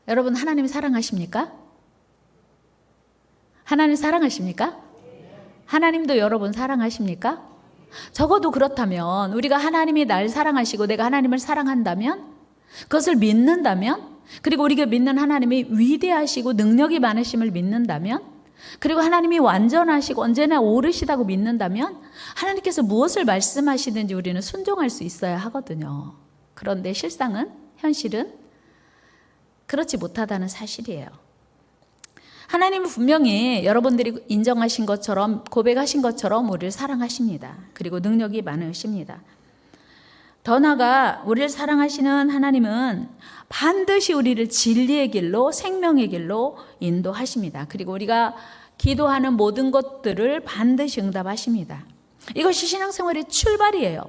여러분, 하나님 사랑하십니까? 하나님 사랑하십니까? 하나님도 여러분 사랑하십니까? 적어도 그렇다면, 우리가 하나님이 날 사랑하시고 내가 하나님을 사랑한다면, 그것을 믿는다면, 그리고 우리가 믿는 하나님이 위대하시고 능력이 많으심을 믿는다면, 그리고 하나님이 완전하시고 언제나 옳으시다고 믿는다면, 하나님께서 무엇을 말씀하시든지 우리는 순종할 수 있어야 하거든요. 그런데 실상은, 현실은 그렇지 못하다는 사실이에요. 하나님은 분명히 여러분들이 인정하신 것처럼, 고백하신 것처럼 우리를 사랑하십니다. 그리고 능력이 많으십니다. 더 나아가 우리를 사랑하시는 하나님은 반드시 우리를 진리의 길로, 생명의 길로 인도하십니다. 그리고 우리가 기도하는 모든 것들을 반드시 응답하십니다. 이것이 신앙생활의 출발이에요.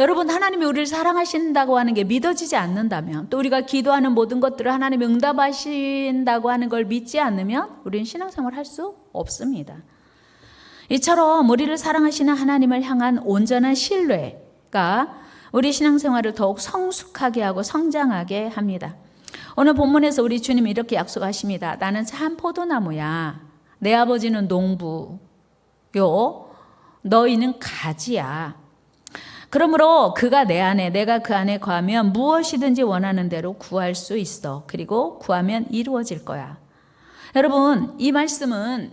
여러분, 하나님이 우리를 사랑하신다고 하는 게 믿어지지 않는다면, 또 우리가 기도하는 모든 것들을 하나님이 응답하신다고 하는 걸 믿지 않으면 우리는 신앙생활을 할 수 없습니다. 이처럼 우리를 사랑하시는 하나님을 향한 온전한 신뢰가 우리 신앙생활을 더욱 성숙하게 하고 성장하게 합니다. 오늘 본문에서 우리 주님이 이렇게 약속하십니다. 나는 참 포도나무야. 내 아버지는 농부요. 너희는 가지야. 그러므로 그가 내 안에, 내가 그 안에 거하면 무엇이든지 원하는 대로 구할 수 있어. 그리고 구하면 이루어질 거야. 여러분, 이 말씀은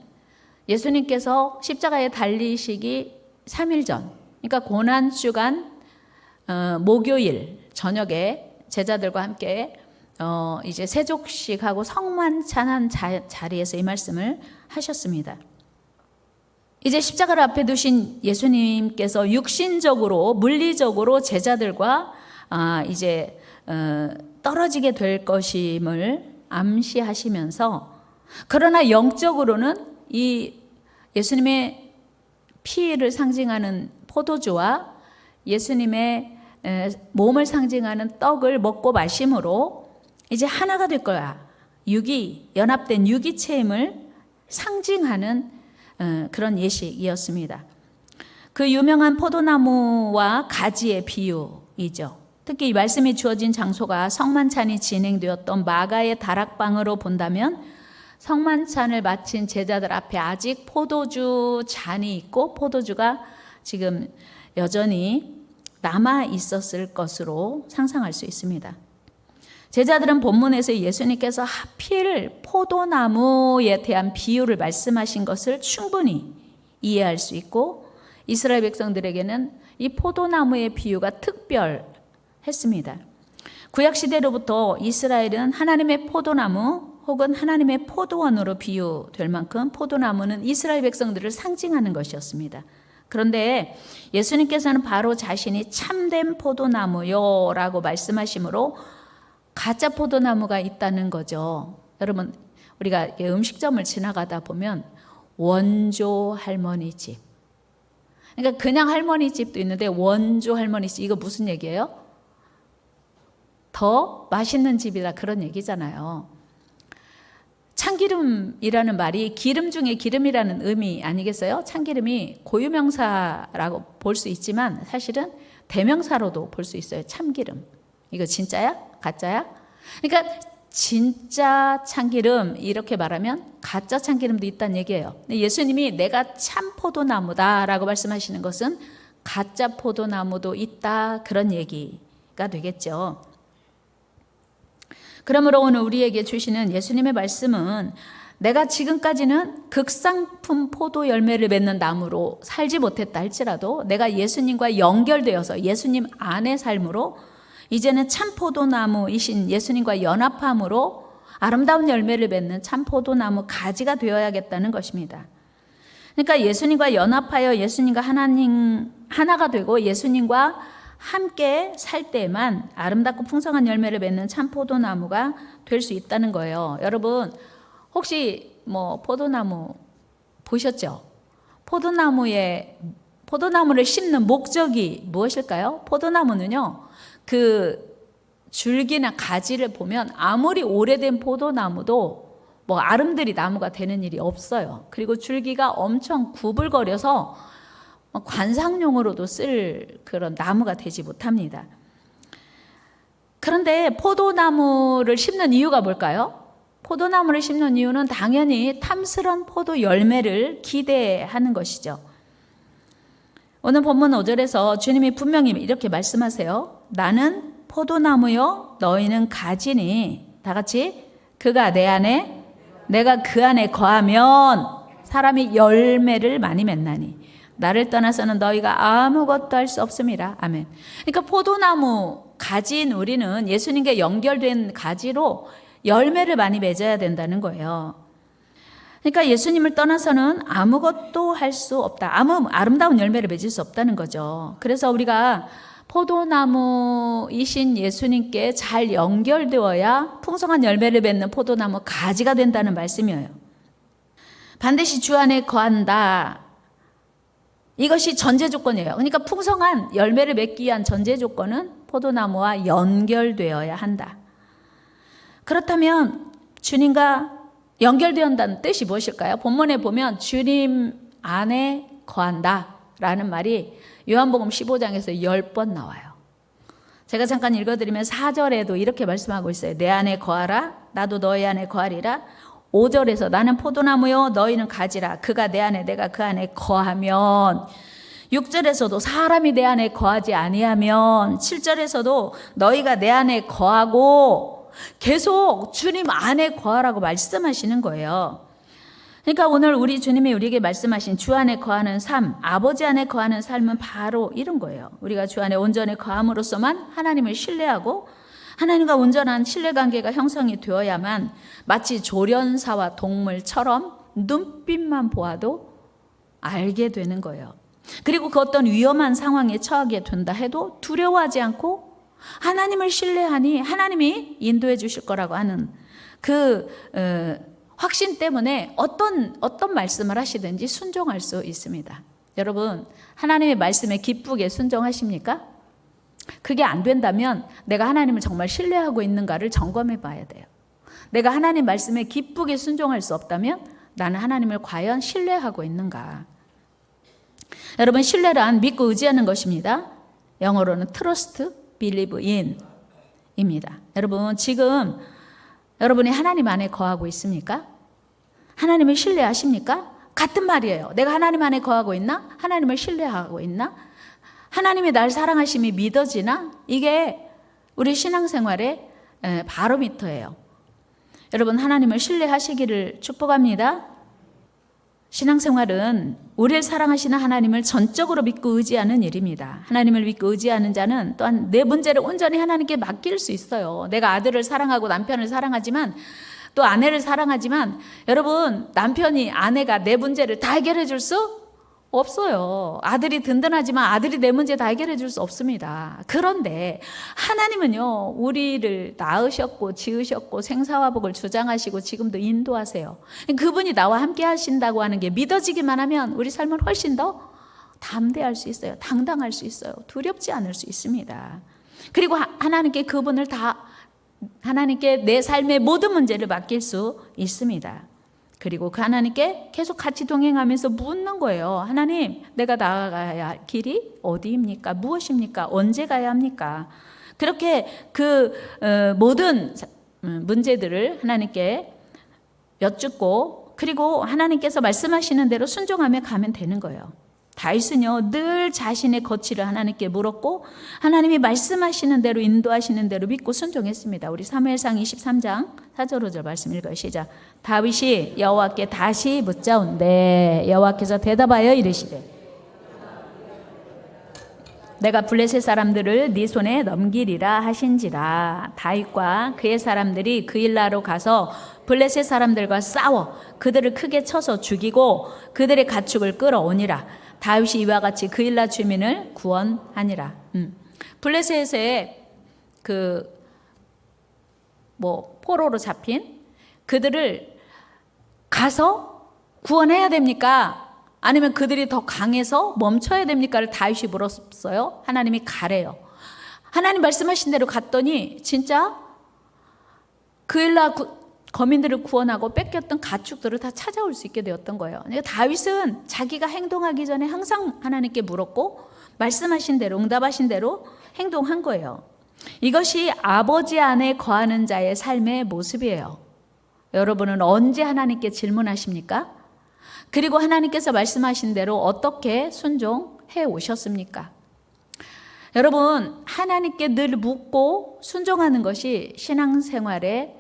예수님께서 십자가에 달리시기 3일 전, 그러니까 고난주간 목요일 저녁에 제자들과 함께 이제 세족식하고 성만찬한 자리에서 이 말씀을 하셨습니다. 이제 십자가를 앞에 두신 예수님께서 육신적으로, 물리적으로 제자들과 이제 떨어지게 될 것임을 암시하시면서, 그러나 영적으로는 이 예수님의 피를 상징하는 포도주와 예수님의 몸을 상징하는 떡을 먹고 마심으로 이제 하나가 될 거야. 연합된 유기체임을 상징하는 그런 예식이었습니다. 그 유명한 포도나무와 가지의 비유이죠. 특히 이 말씀이 주어진 장소가 성만찬이 진행되었던 마가의 다락방으로 본다면, 성만찬을 마친 제자들 앞에 아직 포도주 잔이 있고 포도주가 지금 여전히 남아 있었을 것으로 상상할 수 있습니다. 제자들은 본문에서 예수님께서 하필 포도나무에 대한 비유를 말씀하신 것을 충분히 이해할 수 있고, 이스라엘 백성들에게는 이 포도나무의 비유가 특별했습니다. 구약시대로부터 이스라엘은 하나님의 포도나무 혹은 하나님의 포도원으로 비유될 만큼 포도나무는 이스라엘 백성들을 상징하는 것이었습니다. 그런데 예수님께서는 바로 자신이 참된 포도나무요 라고 말씀하시므로 가짜 포도나무가 있다는 거죠. 여러분, 우리가 음식점을 지나가다 보면 원조 할머니 집, 그러니까 그냥 할머니 집도 있는데 원조 할머니 집, 이거 무슨 얘기예요? 더 맛있는 집이다, 그런 얘기잖아요. 참기름이라는 말이 기름 중에 기름이라는 의미 아니겠어요? 참기름이 고유명사라고 볼 수 있지만 사실은 대명사로도 볼 수 있어요. 참기름. 이거 진짜야? 가짜야? 그러니까 진짜 참기름 이렇게 말하면 가짜 참기름도 있다는 얘기예요. 근데 예수님이 내가 참 포도나무다라고 말씀하시는 것은 가짜 포도나무도 있다, 그런 얘기가 되겠죠. 그러므로 오늘 우리에게 주시는 예수님의 말씀은, 내가 지금까지는 극상품 포도 열매를 맺는 나무로 살지 못했다 할지라도 내가 예수님과 연결되어서 예수님 안의 삶으로 이제는 참 포도나무이신 예수님과 연합함으로 아름다운 열매를 맺는 참 포도나무 가지가 되어야겠다는 것입니다. 그러니까 예수님과 연합하여 예수님과 하나가 되고 예수님과 함께 살 때만 아름답고 풍성한 열매를 맺는 참 포도나무가 될 수 있다는 거예요. 여러분, 혹시 포도나무 보셨죠? 포도나무를 심는 목적이 무엇일까요? 포도나무는요, 그 줄기나 가지를 보면 아무리 오래된 포도나무도 아름드리 나무가 되는 일이 없어요. 그리고 줄기가 엄청 구불거려서 관상용으로도 쓸 그런 나무가 되지 못합니다. 그런데 포도나무를 심는 이유가 뭘까요? 포도나무를 심는 이유는 당연히 탐스런 포도 열매를 기대하는 것이죠. 오늘 본문 5절에서 주님이 분명히 이렇게 말씀하세요. 나는 포도나무요 너희는 가지니, 다 같이, 그가 내 안에 내가 그 안에 거하면 사람이 열매를 많이 맺나니 나를 떠나서는 너희가 아무것도 할 수 없음이라. 아멘. 그러니까 포도나무 가지인 우리는 예수님께 연결된 가지로 열매를 많이 맺어야 된다는 거예요. 그러니까 예수님을 떠나서는 아무것도 할 수 없다. 아름다운 열매를 맺을 수 없다는 거죠. 그래서 우리가 포도나무이신 예수님께 잘 연결되어야 풍성한 열매를 맺는 포도나무 가지가 된다는 말씀이에요. 반드시 주 안에 거한다. 이것이 전제 조건이에요. 그러니까 풍성한 열매를 맺기 위한 전제 조건은 포도나무와 연결되어야 한다. 그렇다면 주님과 연결되었다는 뜻이 무엇일까요? 본문에 보면 주님 안에 거한다 라는 말이 요한복음 15장에서 10번 나와요. 제가 잠깐 읽어드리면 4절에도 이렇게 말씀하고 있어요. 내 안에 거하라 나도 너희 안에 거하리라. 5절에서 나는 포도나무요 너희는 가지라. 그가 내 안에 내가 그 안에 거하면. 6절에서도 사람이 내 안에 거하지 아니하면. 7절에서도 너희가 내 안에 거하고. 계속 주님 안에 거하라고 말씀하시는 거예요. 그러니까 오늘 우리 주님이 우리에게 말씀하신 주 안에 거하는 삶, 아버지 안에 거하는 삶은 바로 이런 거예요. 우리가 주 안에 온전히 거함으로써만 하나님을 신뢰하고 하나님과 온전한 신뢰관계가 형성이 되어야만 마치 조련사와 동물처럼 눈빛만 보아도 알게 되는 거예요. 그리고 그 어떤 위험한 상황에 처하게 된다 해도 두려워하지 않고 하나님을 신뢰하니 하나님이 인도해 주실 거라고 하는 그 확신 때문에 어떤 말씀을 하시든지 순종할 수 있습니다. 여러분, 하나님의 말씀에 기쁘게 순종하십니까? 그게 안 된다면 내가 하나님을 정말 신뢰하고 있는가를 점검해 봐야 돼요. 내가 하나님 말씀에 기쁘게 순종할 수 없다면 나는 하나님을 과연 신뢰하고 있는가? 여러분, 신뢰란 믿고 의지하는 것입니다. 영어로는 trust, believe in 입니다. 여러분, 지금 여러분이 하나님 안에 거하고 있습니까? 하나님을 신뢰하십니까? 같은 말이에요. 내가 하나님 안에 거하고 있나? 하나님을 신뢰하고 있나? 하나님이 날 사랑하심이 믿어지나? 이게 우리 신앙생활의 바로미터예요. 여러분, 하나님을 신뢰하시기를 축복합니다. 신앙생활은 우리를 사랑하시는 하나님을 전적으로 믿고 의지하는 일입니다. 하나님을 믿고 의지하는 자는 또한 내 문제를 온전히 하나님께 맡길 수 있어요. 내가 아들을 사랑하고 남편을 사랑하지만 또 아내를 사랑하지만 여러분, 남편이 아내가 내 문제를 다 해결해 줄 수 없어요. 아들이 든든하지만 아들이 내 문제 다 해결해 줄 수 없습니다. 그런데 하나님은요, 우리를 낳으셨고 지으셨고 생사화복을 주장하시고 지금도 인도하세요. 그분이 나와 함께 하신다고 하는 게 믿어지기만 하면 우리 삶은 훨씬 더 담대할 수 있어요. 당당할 수 있어요. 두렵지 않을 수 있습니다. 그리고 하나님께 내 삶의 모든 문제를 맡길 수 있습니다. 그리고 그 하나님께 계속 같이 동행하면서 묻는 거예요. 하나님, 내가 나아가야 할 길이 어디입니까? 무엇입니까? 언제 가야 합니까? 그렇게 모든 문제들을 하나님께 여쭙고 그리고 하나님께서 말씀하시는 대로 순종하며 가면 되는 거예요. 다윗은요, 늘 자신의 거취를 하나님께 물었고 하나님이 말씀하시는 대로 인도하시는 대로 믿고 순종했습니다. 우리 사무엘상 23장 4절 5절 말씀 읽어요. 시작. 다윗이 여호와께 다시 묻자온대 여호와께서 대답하여 이르시되 내가 블레셋 사람들을 네 손에 넘기리라 하신지라. 다윗과 그의 사람들이 그일라로 가서 블레셋 사람들과 싸워 그들을 크게 쳐서 죽이고 그들의 가축을 끌어오니라. 다윗이 이와 같이 그일라 주민을 구원하니라. 블레셋에 포로로 잡힌 그들을 가서 구원해야 됩니까? 아니면 그들이 더 강해서 멈춰야 됩니까를 다윗이 물었어요. 하나님이 가래요. 하나님 말씀하신 대로 갔더니 진짜 그일라 거민들을 구원하고 뺏겼던 가축들을 다 찾아올 수 있게 되었던 거예요. 그러니까 다윗은 자기가 행동하기 전에 항상 하나님께 물었고 말씀하신 대로 응답하신 대로 행동한 거예요. 이것이 아버지 안에 거하는 자의 삶의 모습이에요. 여러분은 언제 하나님께 질문하십니까? 그리고 하나님께서 말씀하신 대로 어떻게 순종해 오셨습니까? 여러분, 하나님께 늘 묻고 순종하는 것이 신앙생활의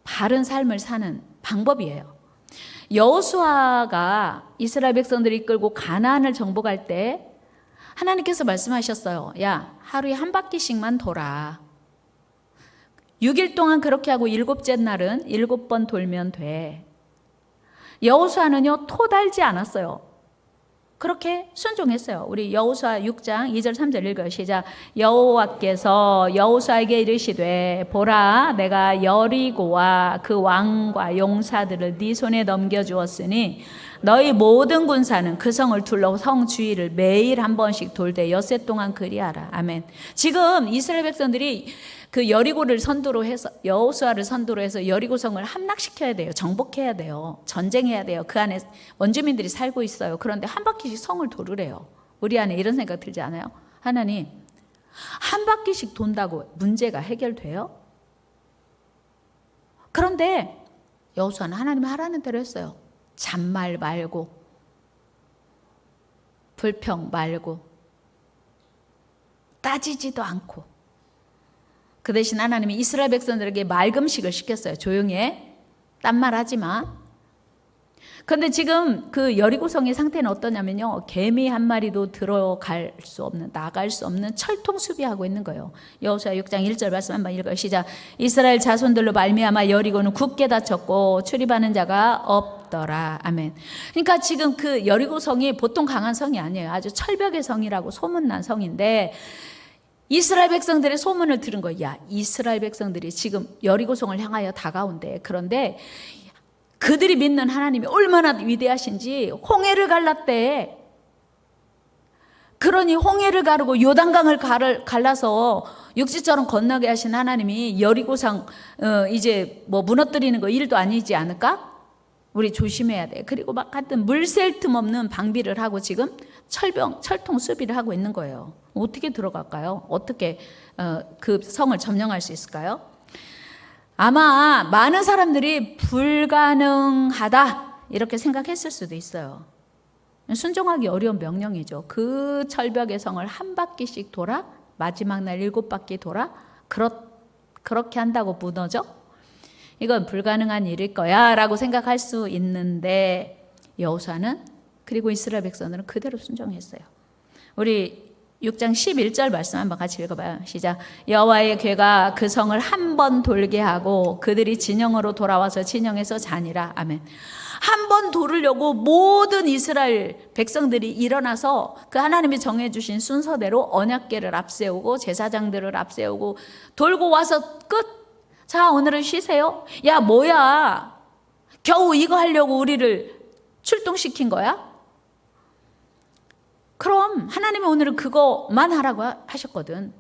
바른 삶을 사는 방법이에요. 여호수아가 이스라엘 백성들을 이끌고 가나안을 정복할 때 하나님께서 말씀하셨어요. 야, 하루에 한 바퀴씩만 돌아. 6일 동안 그렇게 하고 7째 날은 7번 돌면 돼. 여호수아는요, 토달지 않았어요. 그렇게 순종했어요. 우리 여호수아 6장 2절 3절 읽어요. 시작. 여호와께서 여호수아에게 이르시되 보라 내가 여리고와 그 왕과 용사들을 네 손에 넘겨주었으니 너희 모든 군사는 그 성을 둘러 성 주위를 매일 한 번씩 돌되 엿새 동안 그리하라. 아멘. 지금 이스라엘 백성들이 그 여리고를 선두로 해서 여호수아를 선두로 해서 여리고성을 함락시켜야 돼요. 정복해야 돼요. 전쟁해야 돼요. 그 안에 원주민들이 살고 있어요. 그런데 한 바퀴씩 성을 돌으래요. 우리 안에 이런 생각 들지 않아요? 하나님, 한 바퀴씩 돈다고 문제가 해결돼요? 그런데 여호수아는 하나님이 하라는 대로 했어요. 잔말 말고, 불평 말고, 따지지도 않고. 그 대신 하나님이 이스라엘 백성들에게 말금식을 시켰어요. 조용히 해. 딴 말 하지 마. 그런데 지금 그 여리고성의 상태는 어떠냐면요. 개미 한 마리도 들어갈 수 없는, 나갈 수 없는 철통 수비하고 있는 거예요. 여호수아 6장 1절 말씀 한번 읽어요. 시작. 이스라엘 자손들로 말미암아 여리고는 굳게 닫혔고 출입하는 자가 없더라. 아멘. 그러니까 지금 그 여리고성이 보통 강한 성이 아니에요. 아주 철벽의 성이라고 소문난 성인데 이스라엘 백성들의 소문을 들은 거야. 야, 이스라엘 백성들이 지금 여리고성을 향하여 다가온대. 그런데 그들이 믿는 하나님이 얼마나 위대하신지 홍해를 갈랐대. 그러니 홍해를 가르고 요단강을 갈라서 육지처럼 건너게 하신 하나님이 여리고성 이제 뭐 무너뜨리는 거 일도 아니지 않을까? 우리 조심해야 돼. 그리고 막 하여튼 물샐 틈 없는 방비를 하고 지금 철통 수비를 하고 있는 거예요. 어떻게 들어갈까요? 어떻게 그 성을 점령할 수 있을까요? 아마 많은 사람들이 불가능하다 이렇게 생각했을 수도 있어요. 순종하기 어려운 명령이죠. 그 철벽의 성을 한 바퀴씩 돌아 마지막 날 7바퀴 돌아 그렇게 한다고 무너져? 이건 불가능한 일일 거야 라고 생각할 수 있는데 여호수아는 그리고 이스라엘 백성들은 그대로 순종했어요. 우리 6장 11절 말씀 한번 같이 읽어봐요. 시작. 여호와의 궤가 그 성을 한 번 돌게 하고 그들이 진영으로 돌아와서 진영에서 자니라. 아멘. 한 번 돌으려고 모든 이스라엘 백성들이 일어나서 그 하나님이 정해주신 순서대로 언약궤를 앞세우고 제사장들을 앞세우고 돌고 와서 끝. 자, 오늘은 쉬세요. 야, 뭐야? 겨우 이거 하려고 우리를 출동시킨 거야? 그럼 하나님이 오늘은 그거만 하라고 하셨거든.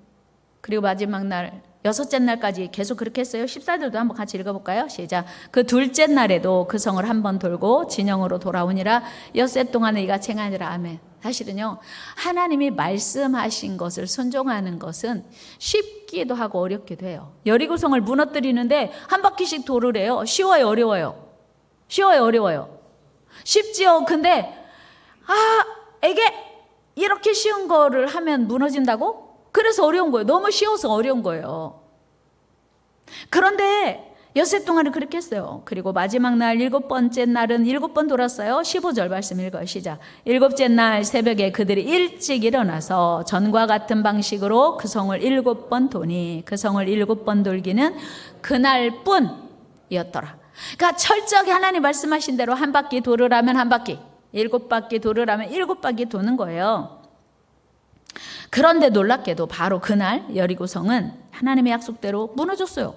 그리고 마지막 날 6째 날까지 계속 그렇게 했어요. 14절도 한번 같이 읽어볼까요? 시작. 그 둘째 날에도 그 성을 한 번 돌고 진영으로 돌아오니라. 엿새 동안에 이같이 행하니라. 아멘. 사실은요, 하나님이 말씀하신 것을 순종하는 것은 쉽기도 하고 어렵기도 해요. 여리고성을 무너뜨리는데 한 바퀴씩 돌으래요. 쉬워요, 어려워요? 쉬워요, 어려워요? 쉽지요. 근데 이게 이렇게 쉬운 거를 하면 무너진다고? 그래서 어려운 거예요. 너무 쉬워서 어려운 거예요. 그런데 엿새 동안은 그렇게 했어요. 그리고 마지막 날 7번째 날은 7번 돌았어요. 15절 말씀 읽어요. 시작. 7째 날 새벽에 그들이 일찍 일어나서 전과 같은 방식으로 그 성을 7번 도니 그 성을 7번 돌기는 그날뿐이었더라. 그러니까 철저하게 하나님 말씀하신 대로 한 바퀴 돌으라면 한 바퀴, 7바퀴 돌으라면 7바퀴 도는 거예요. 그런데 놀랍게도 바로 그날 여리고성은 하나님의 약속대로 무너졌어요.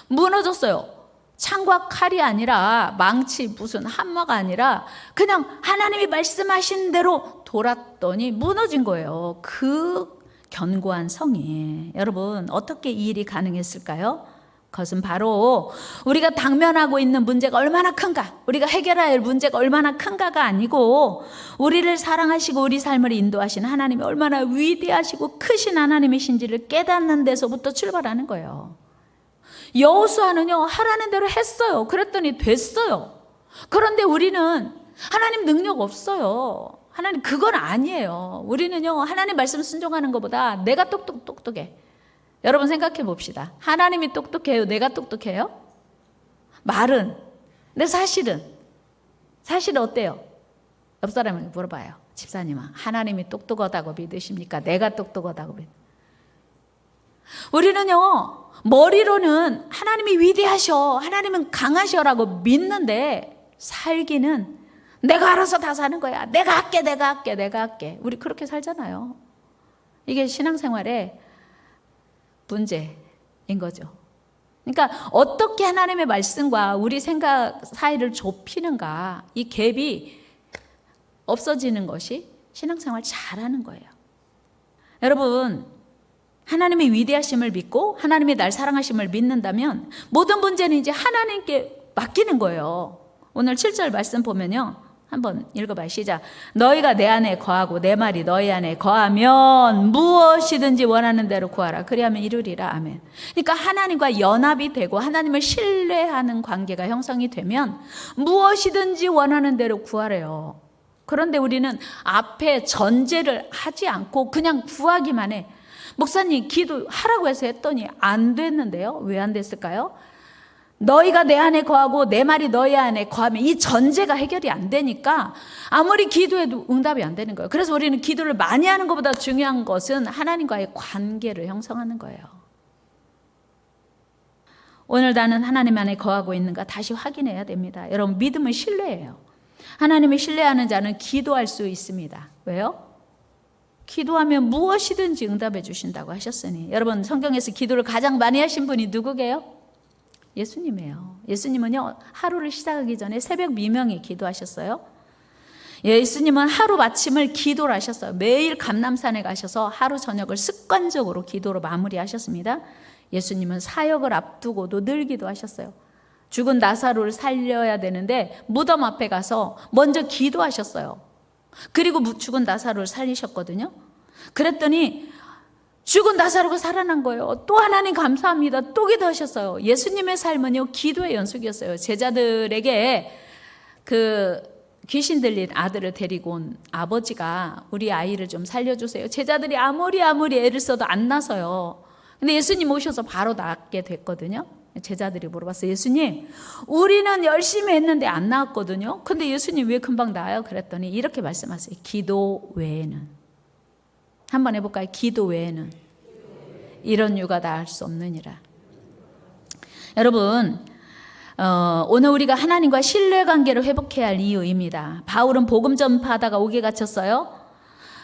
무너졌어요. 창과 칼이 아니라 망치 무슨 한마가 아니라 그냥 하나님이 말씀하신 대로 돌았더니 무너진 거예요. 그 견고한 성이. 여러분, 어떻게 이 일이 가능했을까요? 그것은 바로 우리가 당면하고 있는 문제가 얼마나 큰가, 우리가 해결해야 할 문제가 얼마나 큰가가 아니고 우리를 사랑하시고 우리 삶을 인도하시는 하나님이 얼마나 위대하시고 크신 하나님이신지를 깨닫는 데서부터 출발하는 거예요. 여호수아는요, 하라는 대로 했어요. 그랬더니 됐어요. 그런데 우리는 하나님 능력 없어요. 하나님 그건 아니에요. 우리는요, 하나님 말씀 순종하는 것보다 내가 똑똑해. 여러분 생각해 봅시다. 하나님이 똑똑해요? 내가 똑똑해요? 말은. 근데 사실은 어때요? 옆 사람에게 물어봐요. 집사님아, 하나님이 똑똑하다고 믿으십니까? 내가 똑똑하다고 믿으십니까? 우리는요, 머리로는 하나님이 위대하셔, 하나님은 강하셔라고 믿는데 살기는 내가 알아서 다 사는 거야. 내가 할게. 우리 그렇게 살잖아요. 이게 신앙생활의 문제인 거죠. 그러니까 어떻게 하나님의 말씀과 우리 생각 사이를 좁히는가, 이 갭이 없어지는 것이 신앙생활 잘하는 거예요. 여러분, 하나님의 위대하심을 믿고 하나님의 날 사랑하심을 믿는다면 모든 문제는 이제 하나님께 맡기는 거예요. 오늘 7절 말씀 보면요, 한번 읽어봐요. 시작. 너희가 내 안에 거하고 내 말이 너희 안에 거하면 무엇이든지 원하는 대로 구하라. 그리하면 이루리라. 아멘. 그러니까 하나님과 연합이 되고 하나님을 신뢰하는 관계가 형성이 되면 무엇이든지 원하는 대로 구하래요. 그런데 우리는 앞에 전제를 하지 않고 그냥 구하기만 해. 목사님 기도하라고 해서 했더니 안 됐는데요. 왜 안 됐을까요? 너희가 내 안에 거하고 내 말이 너희 안에 거하면 이 전제가 해결이 안 되니까 아무리 기도해도 응답이 안 되는 거예요. 그래서 우리는 기도를 많이 하는 것보다 중요한 것은 하나님과의 관계를 형성하는 거예요. 오늘 나는 하나님 안에 거하고 있는가 다시 확인해야 됩니다. 여러분, 믿음은 신뢰예요. 하나님을 신뢰하는 자는 기도할 수 있습니다. 왜요? 기도하면 무엇이든지 응답해 주신다고 하셨으니. 여러분, 성경에서 기도를 가장 많이 하신 분이 누구게요? 예수님이에요. 예수님은요, 하루를 시작하기 전에 새벽 미명에 기도하셨어요. 예수님은 하루 마침을 기도를 하셨어요. 매일 감람산에 가셔서 하루 저녁을 습관적으로 기도로 마무리하셨습니다. 예수님은 사역을 앞두고도 늘 기도하셨어요. 죽은 나사로를 살려야 되는데 무덤 앞에 가서 먼저 기도하셨어요. 그리고 죽은 나사로를 살리셨거든요. 그랬더니 죽은 나사로가 살아난 거예요. 또 하나님 감사합니다. 또 기도하셨어요. 예수님의 삶은요, 기도의 연속이었어요. 제자들에게 그 귀신 들린 아들을 데리고 온 아버지가 우리 아이를 좀 살려주세요. 제자들이 아무리 애를 써도 안 나서요. 근데 예수님 오셔서 바로 낫게 됐거든요. 제자들이 물어봤어요. 예수님, 우리는 열심히 했는데 안 나았거든요. 근데 예수님 왜 금방 나아요? 그랬더니 이렇게 말씀하세요. 기도 외에는. 한번 해볼까요? 기도 외에는 이런 유가 나을 수 없느니라. 여러분, 오늘 우리가 하나님과 신뢰관계를 회복해야 할 이유입니다. 바울은 복음 전파하다가 옥에 갇혔어요.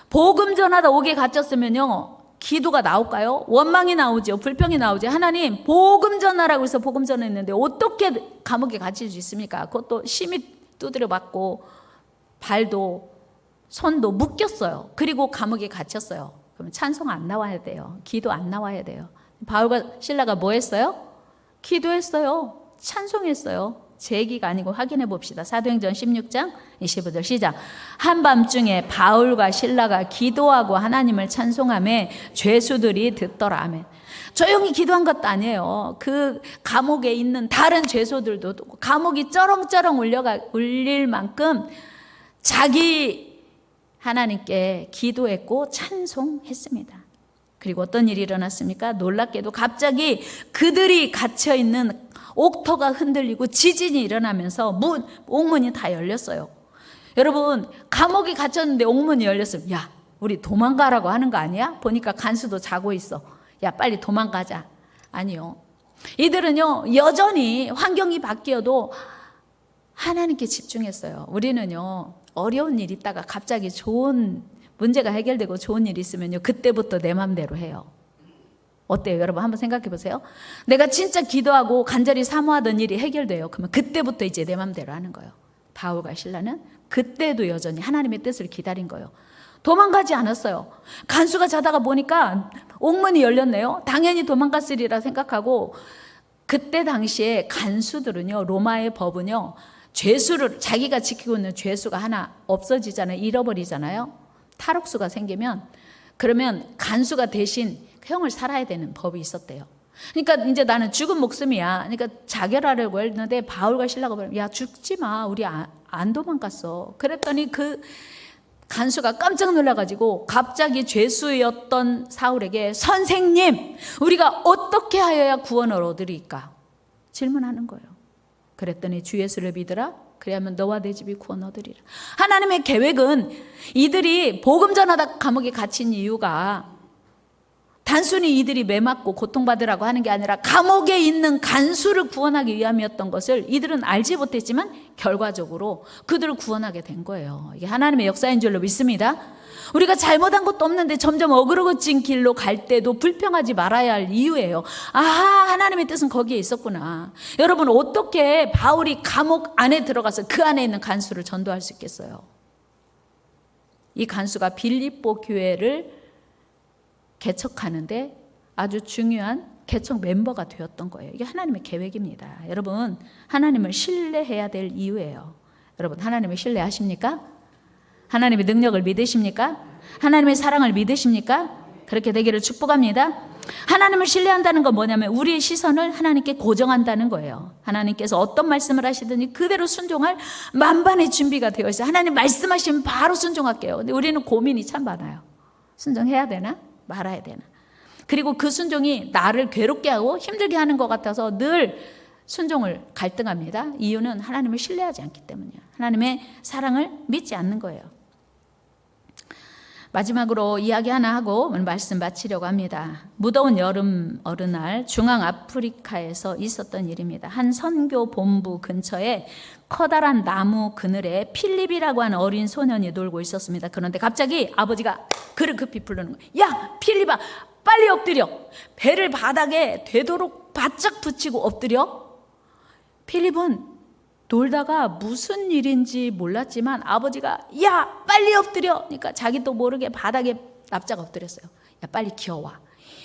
복음 전하다 옥에 갇혔으면요, 기도가 나올까요? 원망이 나오죠. 불평이 나오죠. 하나님, 복음 전하라고 해서 복음 전했는데 어떻게 감옥에 갇힐 수 있습니까? 그것도 심히 두드려 맞고 발도 손도 묶였어요. 그리고 감옥에 갇혔어요. 그럼 찬송 안 나와야 돼요. 기도 안 나와야 돼요. 바울과 실라가 뭐 했어요? 기도했어요. 찬송했어요. 제 얘기가 아니고 확인해 봅시다. 사도행전 16장 25절 시작. 한밤중에 바울과 실라가 기도하고 하나님을 찬송하며 죄수들이 듣더라. 아멘. 조용히 기도한 것도 아니에요. 그 감옥에 있는 다른 죄수들도 감옥이 쩌렁쩌렁 울릴 만큼 자기 하나님께 기도했고 찬송했습니다. 그리고 어떤 일이 일어났습니까? 놀랍게도 갑자기 그들이 갇혀있는 옥터가 흔들리고 지진이 일어나면서 옥문이 다 열렸어요. 여러분, 감옥에 갇혔는데 옥문이 열렸으면 야, 우리 도망가라고 하는 거 아니야? 보니까 간수도 자고 있어. 야, 빨리 도망가자. 아니요. 이들은요, 여전히 환경이 바뀌어도 하나님께 집중했어요. 우리는요, 어려운 일 있다가 갑자기 좋은 문제가 해결되고 좋은 일 있으면요, 그때부터 내 맘대로 해요. 어때요? 여러분 한번 생각해 보세요. 내가 진짜 기도하고 간절히 사모하던 일이 해결돼요. 그러면 그때부터 이제 내 맘대로 하는 거예요. 바울과 실라는 그때도 여전히 하나님의 뜻을 기다린 거예요. 도망가지 않았어요. 간수가 자다가 보니까 옥문이 열렸네요. 당연히 도망갔으리라 생각하고, 그때 당시에 간수들은요, 로마의 법은요, 죄수를, 자기가 지키고 있는 죄수가 하나 없어지잖아요. 잃어버리잖아요. 탈옥수가 생기면, 그러면 간수가 대신 형을 살아야 되는 법이 있었대요. 그러니까 이제 나는 죽은 목숨이야. 그러니까 자결하려고 했는데 바울과 실라가 말하면 야 죽지 마. 우리 안 도망갔어. 그랬더니 그 간수가 깜짝 놀라가지고 갑자기 죄수였던 사울에게 선생님 우리가 어떻게 하여야 구원을 얻으리까 질문하는 거예요. 그랬더니 주 예수를 믿으라. 그래야면 너와 내 집이 구원 얻으리라. 하나님의 계획은 이들이 복음 전하다 감옥에 갇힌 이유가 단순히 이들이 매맞고 고통받으라고 하는 게 아니라 감옥에 있는 간수를 구원하기 위함이었던 것을 이들은 알지 못했지만 결과적으로 그들을 구원하게 된 거예요. 이게 하나님의 역사인 줄로 믿습니다. 우리가 잘못한 것도 없는데 점점 어그러진 길로 갈 때도 불평하지 말아야 할 이유예요. 아하, 하나님의 뜻은 거기에 있었구나. 여러분, 어떻게 바울이 감옥 안에 들어가서 그 안에 있는 간수를 전도할 수 있겠어요? 이 간수가 빌립보 교회를 개척하는데 아주 중요한 개척 멤버가 되었던 거예요. 이게 하나님의 계획입니다. 여러분, 하나님을 신뢰해야 될 이유예요. 여러분, 하나님을 신뢰하십니까? 하나님의 능력을 믿으십니까? 하나님의 사랑을 믿으십니까? 그렇게 되기를 축복합니다. 하나님을 신뢰한다는 건 뭐냐면 우리의 시선을 하나님께 고정한다는 거예요. 하나님께서 어떤 말씀을 하시든지 그대로 순종할 만반의 준비가 되어 있어요. 하나님 말씀하시면 바로 순종할게요. 근데 우리는 고민이 참 많아요. 순종해야 되나? 말아야 되나? 그리고 그 순종이 나를 괴롭게 하고 힘들게 하는 것 같아서 늘 순종을 갈등합니다. 이유는 하나님을 신뢰하지 않기 때문이에요. 하나님의 사랑을 믿지 않는 거예요. 마지막으로 이야기 하나 하고 말씀 마치려고 합니다. 무더운 여름 어느 중앙 아프리카에서 있었던 일입니다. 한 선교 본부 근처에 커다란 나무 그늘에 필립이라고 하는 어린 소년이 놀고 있었습니다. 그런데 갑자기 아버지가 그를 급히 부르는 거예요. 야, 필립아, 빨리 엎드려. 배를 바닥에 되도록 바짝 붙이고 엎드려. 필립은 놀다가 무슨 일인지 몰랐지만 아버지가 야, 빨리 엎드려. 그러니까 자기도 모르게 바닥에 납작 엎드렸어요. 야, 빨리 기어와.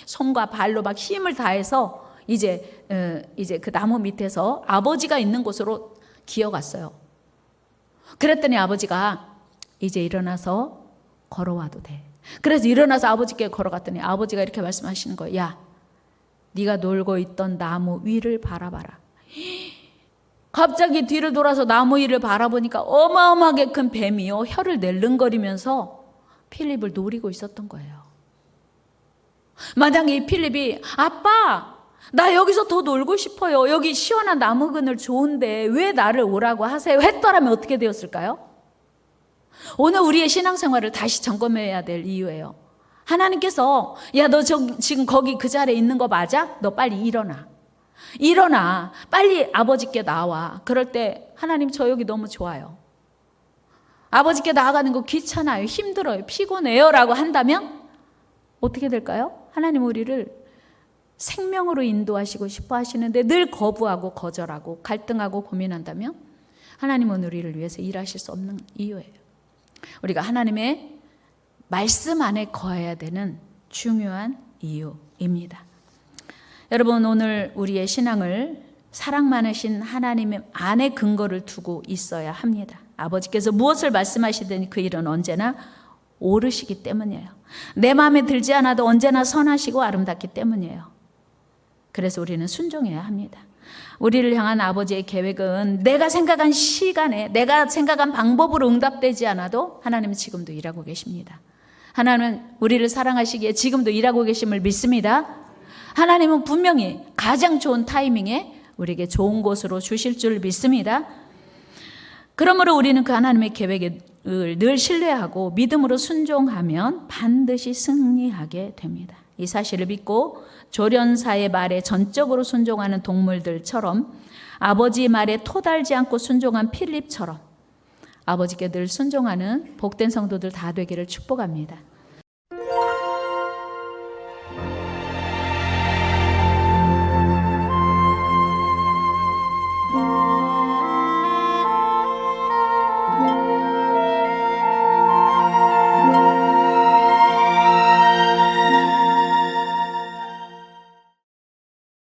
손과 발로 막 힘을 다해서 이제 그 나무 밑에서 아버지가 있는 곳으로 기어갔어요. 그랬더니 아버지가 이제 일어나서 걸어와도 돼. 그래서 일어나서 아버지께 걸어갔더니 아버지가 이렇게 말씀하시는 거예요. 야, 네가 놀고 있던 나무 위를 바라봐라. 갑자기 뒤를 돌아서 나무 위를 바라보니까 어마어마하게 큰 뱀이요, 혀를 낼름거리면서 필립을 노리고 있었던 거예요. 만약에 이 필립이 아빠, 나 여기서 더 놀고 싶어요. 여기 시원한 나무 그늘 좋은데 왜 나를 오라고 하세요? 했더라면 어떻게 되었을까요? 오늘 우리의 신앙생활을 다시 점검해야 될 이유예요. 하나님께서 야, 너 지금 거기 그 자리에 있는 거 맞아? 너 빨리 일어나. 일어나. 빨리 아버지께 나와. 그럴 때 하나님 저 여기 너무 좋아요. 아버지께 나아가는 거 귀찮아요. 힘들어요. 피곤해요. 라고 한다면 어떻게 될까요? 하나님 우리를 생명으로 인도하시고 싶어 하시는데 늘 거부하고 거절하고 갈등하고 고민한다면 하나님은 우리를 위해서 일하실 수 없는 이유예요. 우리가 하나님의 말씀 안에 거해야 되는 중요한 이유입니다. 여러분, 오늘 우리의 신앙을 사랑 많으신 하나님 안에 근거를 두고 있어야 합니다. 아버지께서 무엇을 말씀하시든 그 일은 언제나 옳으시기 때문이에요. 내 마음에 들지 않아도 언제나 선하시고 아름답기 때문이에요. 그래서 우리는 순종해야 합니다. 우리를 향한 아버지의 계획은 내가 생각한 시간에 내가 생각한 방법으로 응답되지 않아도 하나님은 지금도 일하고 계십니다. 하나님은 우리를 사랑하시기에 지금도 일하고 계심을 믿습니다. 하나님은 분명히 가장 좋은 타이밍에 우리에게 좋은 곳으로 주실 줄 믿습니다. 그러므로 우리는 그 하나님의 계획을 늘 신뢰하고 믿음으로 순종하면 반드시 승리하게 됩니다. 이 사실을 믿고 조련사의 말에 전적으로 순종하는 동물들처럼 아버지 말에 토달지 않고 순종한 필립처럼 아버지께 늘 순종하는 복된 성도들 다 되기를 축복합니다.